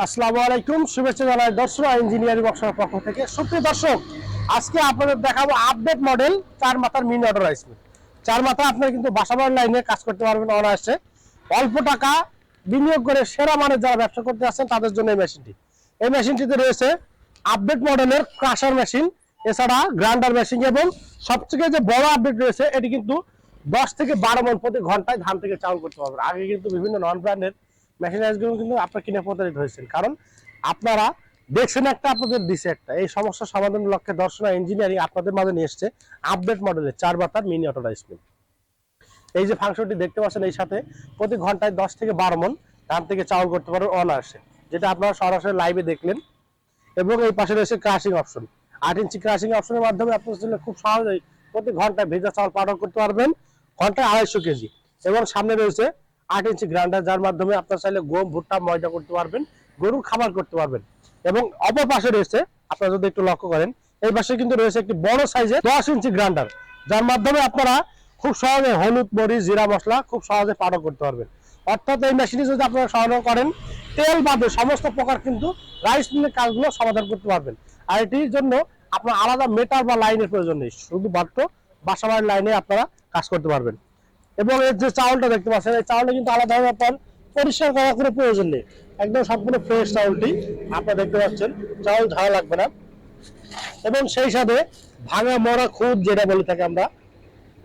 আসসালামু আলাইকুম, শুভেচ্ছা জানাই দর্শক ইঞ্জিনিয়ারিং ওয়ার্কশপের পক্ষ থেকে। সুপ্রিয় দর্শক, আজকে আপনাদের দেখাবো আপডেট মডেল 4 মাথার মিনি অটো রাইস মিল। 4 মাথা আপনারা কিন্তু বাসাবাড়ির লাইনে কাজ করতে পারবেন অনায়াসে। অল্প টাকা বিনিয়োগ করে সেরা মানের যারা ব্যবসা করতে আসছেন তাদের জন্য এই মেশিনটিতে রয়েছে আপডেট মডেলের ক্রাশার মেশিন, এছাড়া গ্রাইন্ডার মেশিন, এবং সবথেকে যে বড় আপডেট রয়েছে এটি কিন্তু 10 থেকে 12 মণ প্রতি ঘন্টায় ধান থেকে চাউল করতে পারবেন। আগে কিন্তু বিভিন্ন নন ব্র্যান্ডের মেশিনারিজগুলো কিন্তু আপনারা কিনে প্রতারিত হয়েছেন, কারণ আপনারা দেখছেন একটা, আপনাদের দিছে একটা। এই সমস্যা সমাধানের লক্ষ্যে দর্শনা ইঞ্জিনিয়ারিং আপনাদের মাঝে নিয়ে এসছে আপডেট মডেলের 4 মাথার মিনি অটো রাইস মিল। এই যে ফাংশনটি দেখতে পাচ্ছেন, এই সাথে প্রতি ঘন্টায় 10 থেকে 12 মণ ধান থেকে চাউল করতে পারবেন অনায়াসে, যেটা আপনারা সরাসরি লাইভে দেখলেন। এবং এই পাশে রয়েছে ক্রাশিং অপশন, 8 ইঞ্চি ক্রাশিং অপশনের মাধ্যমে আপনারা খুব সহজেই প্রতি ঘন্টায় ভেজা চাউল পাউডার করতে পারবেন ঘন্টায় 250 কেজি। এবং সামনে রয়েছে 8 ইঞ্চি গ্রাইন্ডার, যার মাধ্যমে আপনারা চাইলে গম, ভুট্টা, ময়দা করতে পারবেন, গরুর খাবার করতে পারবেন। এবং অপর পাশে রয়েছে, আপনারা যদি একটু লক্ষ্য করেন, এই পাশে কিন্তু রয়েছে একটি বড় সাইজের 10 ইঞ্চি গ্রাইন্ডার, যার মাধ্যমে আপনারা খুব সহজে হলুদ, মরিচ, জিরা মশলা খুব সহজে পাউডার করতে পারবেন। অর্থাৎ এই মেশিনে যদি আপনারা সংগ্রহ করেন, তেল বাদে সমস্ত প্রকার কিন্তু রাইস মিলের কাজগুলো সমাধান করতে পারবেন। আর এটির জন্য আপনার আলাদা মেটার বা লাইনের প্রয়োজন নেই, শুধুমাত্র বাসাবাড়ির লাইনে আপনারা কাজ করতে পারবেন। এবং এর যে চাউলটা দেখতে পাচ্ছেন, এই চাউলটা কিন্তু আলাদাভাবে আপনার পরিষ্কার করার কোনো প্রয়োজন নেই, একদম সম্পূর্ণ ফ্রেশ চাউলটি আপনারা দেখতে পাচ্ছেন। চাউল ঝাড়া লাগবে না। এবং সেই সাথে ভাঙা মরা খুদ যেটা বলে থাকি আমরা,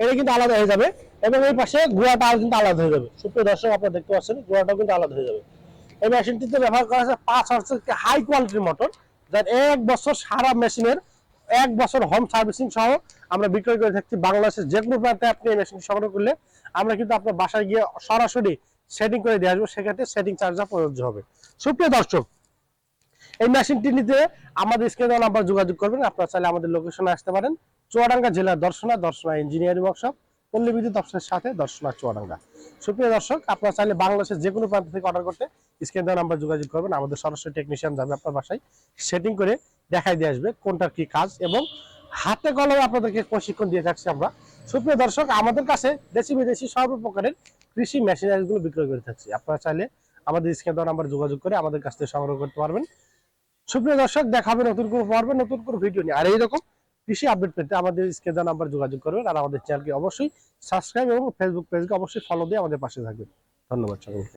এটা কিন্তু আলাদা হয়ে যাবে। এবং এই পাশে গুঁড়াটাও কিন্তু আলাদা হয়ে যাবে। সুপ্রিয় দর্শক, আপনারা দেখতে পাচ্ছেন গুঁড়াটাও কিন্তু আলাদা হয়ে যাবে। এই মেশিনটিতে ব্যবহার করা হয়েছে 5 হর্সের হাই কোয়ালিটির মোটর, যার 1 বছর সারা মেশিনের 1 বছর হোম সার্ভিসিং সহ আমরা বিক্রয় করে থাকছি। বাংলাদেশের যে কোনো প্রান্তে আপনি এই মেশিনটি সংগ্রহ করলে আমরা কিন্তু আপনার বাসায় গিয়ে সরাসরি সেটিং করে দিয়ে আসবো, সেক্ষেত্রে সেটিং চার্জটা প্রযোজ্য হবে। সুপ্রিয় দর্শক, এই মেশিনটি নিতে আমাদের স্ক্রিনে দেওয়া নাম্বার যোগাযোগ করবেন। আপনারা চাইলে আমাদের লোকেশনে আসতে পারেন, চুয়াডাঙ্গা জেলার দর্শনা ইঞ্জিনিয়ারিং ওয়ার্কশপ, পল্লী বিদ্যুৎ অফিসের সাথে দর্শনা চুয়াডাঙ্গা। সুপ্রিয় দর্শক, আপনারা চাইলে বাংলাদেশের যে কোনো প্রান্ত থেকে অর্ডার করতে স্ক্রিনে দেওয়া নাম্বার যোগাযোগ করবেন। আমাদের সরাসরি টেকনিশিয়ান যাবে আপনার বাসায়, সেটিং করে দেখাই দিয়ে আসবে কোনটার কি কাজ, এবং হাতে কলমে আপনাদেরকে প্রশিক্ষণ দিয়ে থাকছি আমরা। সুপ্রিয় দর্শক, আমাদের কাছে দেশি বিদেশি সর্বপ্রকারের কৃষি মেশিনারিজগুলো বিক্রয় করে থাকছি। আপনারা চাইলে আমাদের স্ক্রিনে দেওয়া নাম্বার যোগাযোগ করে আমাদের কাছ থেকে সংগ্রহ করতে পারবেন। সুপ্রিয় দর্শক, দেখা হবে নতুন কোনো পর্বে নতুন কোনো ভিডিও নিয়ে। আর এইরকম কৃষি আপডেট পেতে আমাদের স্ক্রিনে দেওয়া নাম্বার যোগাযোগ করবেন। আর আমাদের চ্যানেলকে অবশ্যই সাবস্ক্রাইব এবং ফেসবুক পেজকে অবশ্যই ফলো দিয়ে আমাদের পাশে থাকবেন। ধন্যবাদ সকলকে।